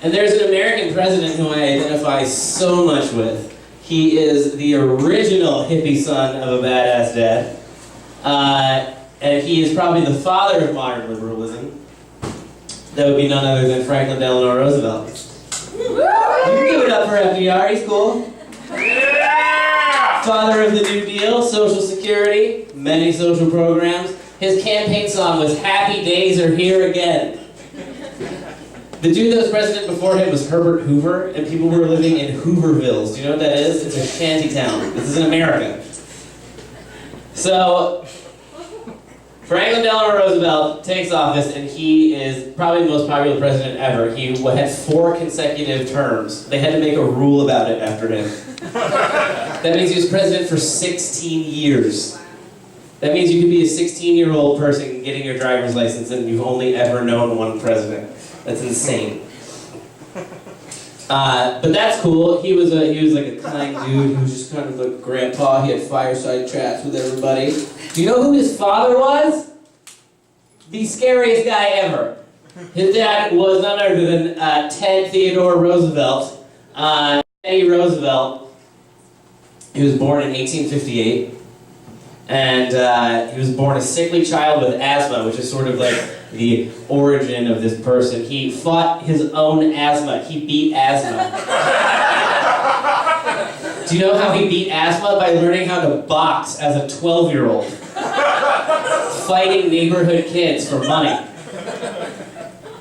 And there's an American president who I identify so much with. He is the original hippie son of a badass dad. And he is probably the father of modern liberalism. That would be none other than Franklin Delano Roosevelt. You can give it up for FDR, he's cool. Yeah! Father of the New Deal, Social Security, many social programs. His campaign song was "Happy Days Are Here Again." The dude that was president before him was Herbert Hoover, and people were living in Hoovervilles. Do you know what that is? It's a shanty town. This is in America. So, Franklin Delano Roosevelt takes office, and he is probably the most popular president ever. He had 4 consecutive terms. They had to make a rule about it after him. That means he was president for 16 years. That means you could be a 16-year-old person getting your driver's license and you've only ever known one president. That's insane. But that's cool. He was like a kind dude who was just kind of like grandpa. He had fireside chats with everybody. Do you know who his father was? The scariest guy ever. His dad was none other than Ted Theodore Roosevelt. Teddy Roosevelt. He was born in 1858. And he was born a sickly child with asthma, which is sort of like the origin of this person. He fought his own asthma. He beat asthma. Do you know how he beat asthma? By learning how to box as a 12-year-old. Fighting neighborhood kids for money.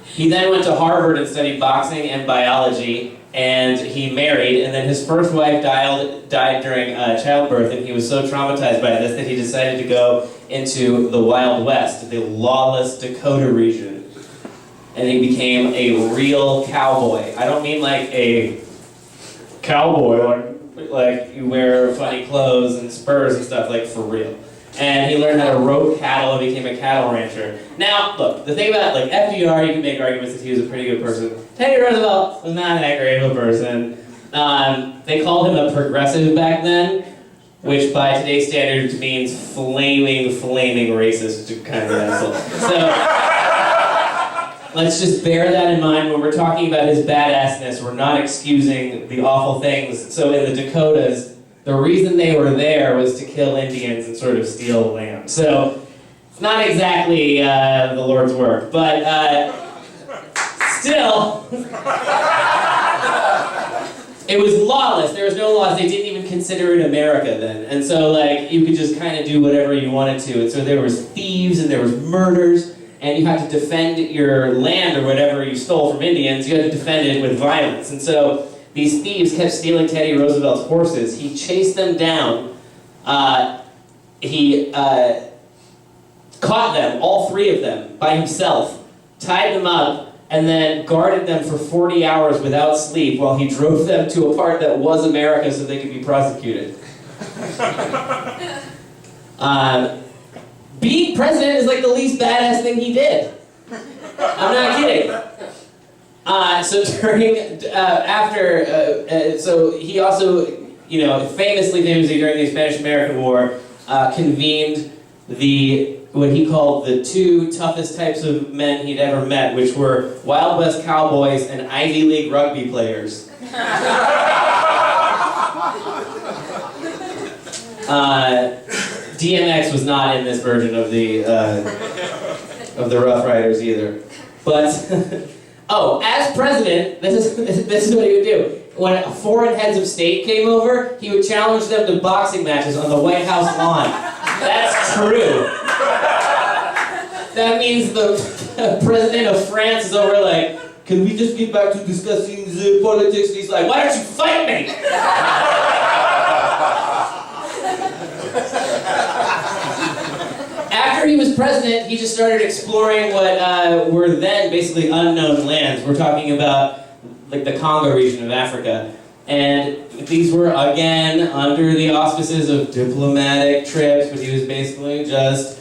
He then went to Harvard and studied boxing and biology. And he married, and then his first wife died during childbirth, and he was so traumatized by this that he decided to go into the Wild West, the lawless Dakota region. And he became a real cowboy. I don't mean like a cowboy, like you wear funny clothes and spurs and stuff, like for real. And he learned how to rope cattle and became a cattle rancher. Now, look, the thing about like FDR, you can make arguments that he was a pretty good person. Teddy Roosevelt was not that great of a person. They called him a progressive back then, which by today's standards means flaming racist kind of asshole. So, let's just bear that in mind when we're talking about his badassness. We're not excusing the awful things. So in the Dakotas, the reason they were there was to kill Indians and sort of steal land. So, it's not exactly the Lord's work, but still, it was lawless. There was no laws. They didn't even consider it America then. And so, like, you could just kind of do whatever you wanted to. And so there was thieves and there was murders, and you had to defend your land or whatever you stole from Indians. You had to defend it with violence. And so, these thieves kept stealing Teddy Roosevelt's horses. He chased them down. He caught them, all 3 of them, by himself, tied them up, and then guarded them for 40 hours without sleep while he drove them to a part that was America so they could be prosecuted. Being president is like the least badass thing he did. I'm not kidding. So he also, famously during the Spanish-American War, convened what he called the 2 toughest types of men he'd ever met, which were Wild West cowboys and Ivy League rugby players. DMX was not in this version of the Rough Riders either, but. Oh, as president, this is what he would do. When foreign heads of state came over, he would challenge them to boxing matches on the White House lawn. That's true. That means the president of France is over like, can we just get back to discussing the politics? And he's like, why don't you fight me? After he was president, he just started exploring what were then basically unknown lands. We're talking about like the Congo region of Africa. And these were, again, under the auspices of diplomatic trips, but he was basically just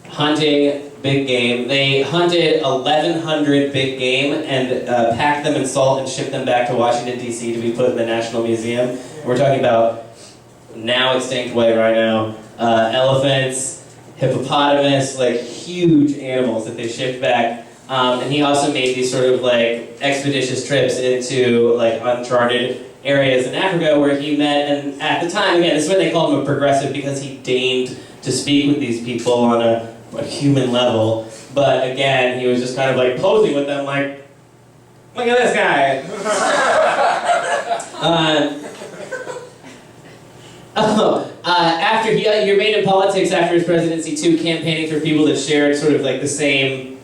hunting big game. They hunted 1,100 big game and packed them in salt and shipped them back to Washington, D.C. to be put in the National Museum. We're talking about now extinct white rhino, elephants, hippopotamus, like huge animals that they shipped back And he also made these sort of like expeditious trips into like uncharted areas in Africa where he met, and at the time, again, this is why they called him a progressive, because he deigned to speak with these people on a human level. But again, he was just kind of like posing with them like, look at this guy. After he remained in politics after his presidency too, campaigning for people that shared sort of like the same,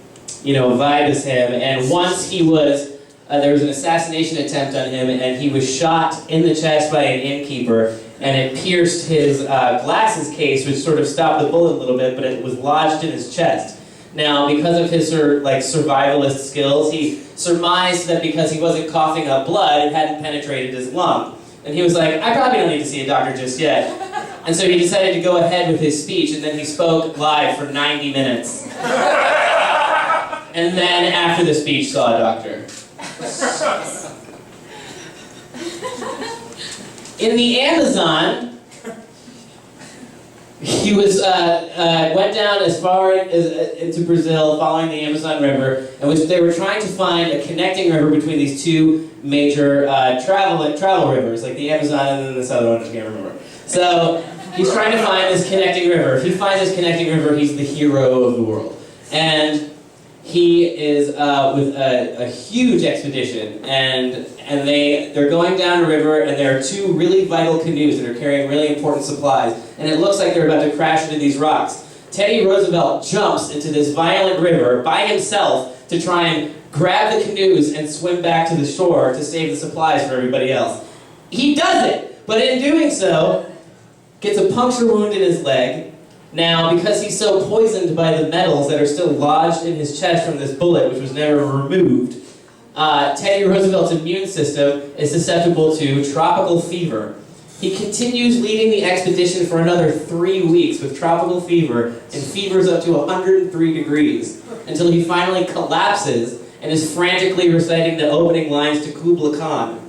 vibe as him. And once he was, there was an assassination attempt on him, and he was shot in the chest by an innkeeper, and it pierced his glasses case, which sort of stopped the bullet a little bit, but it was lodged in his chest. Now, because of his survivalist skills, he surmised that because he wasn't coughing up blood, it hadn't penetrated his lung. And he was like, I probably don't need to see a doctor just yet. And so he decided to go ahead with his speech, and then he spoke live for 90 minutes. And then, after the speech, saw a doctor. In the Amazon, he was went down as far as into Brazil, following the Amazon River, in which they were trying to find a connecting river between these two major travel rivers, like the Amazon and then this other one, I just can't remember. So he's trying to find this connecting river. If he finds this connecting river, he's the hero of the world. And he is with a huge expedition, and they're going down a river, and there are two really vital canoes that are carrying really important supplies, and it looks like they're about to crash into these rocks. Teddy Roosevelt jumps into this violent river by himself to try and grab the canoes and swim back to the shore to save the supplies for everybody else. He does it, but in doing so, gets a puncture wound in his leg. Now, because he's so poisoned by the metals that are still lodged in his chest from this bullet, which was never removed, Teddy Roosevelt's immune system is susceptible to tropical fever. He continues leading the expedition for another 3 weeks with tropical fever, and fevers up to 103 degrees, until he finally collapses and is frantically reciting the opening lines to Kubla Khan.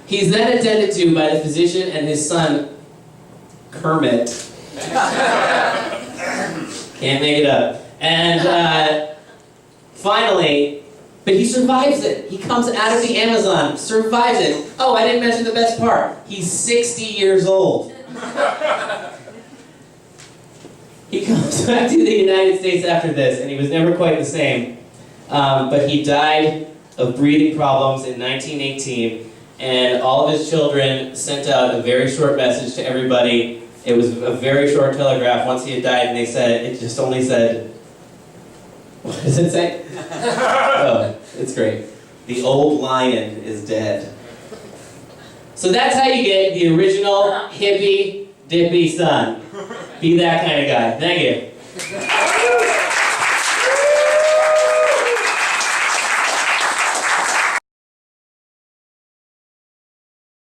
He's then attended to by the physician and his son, Kermit. Can't make it up. And finally, but he survives it. He comes out of the Amazon, survives it. Oh, I didn't mention the best part. He's 60 years old. He comes back to the United States after this, and he was never quite the same. But he died of breathing problems in 1918, and all of his children sent out a very short message to everybody. It was a very short telegraph once he had died, and they said, it just only said, what does it say? Oh, it's great. The old lion is dead. So that's how you get the original hippie, dippy son. Be that kind of guy. Thank you.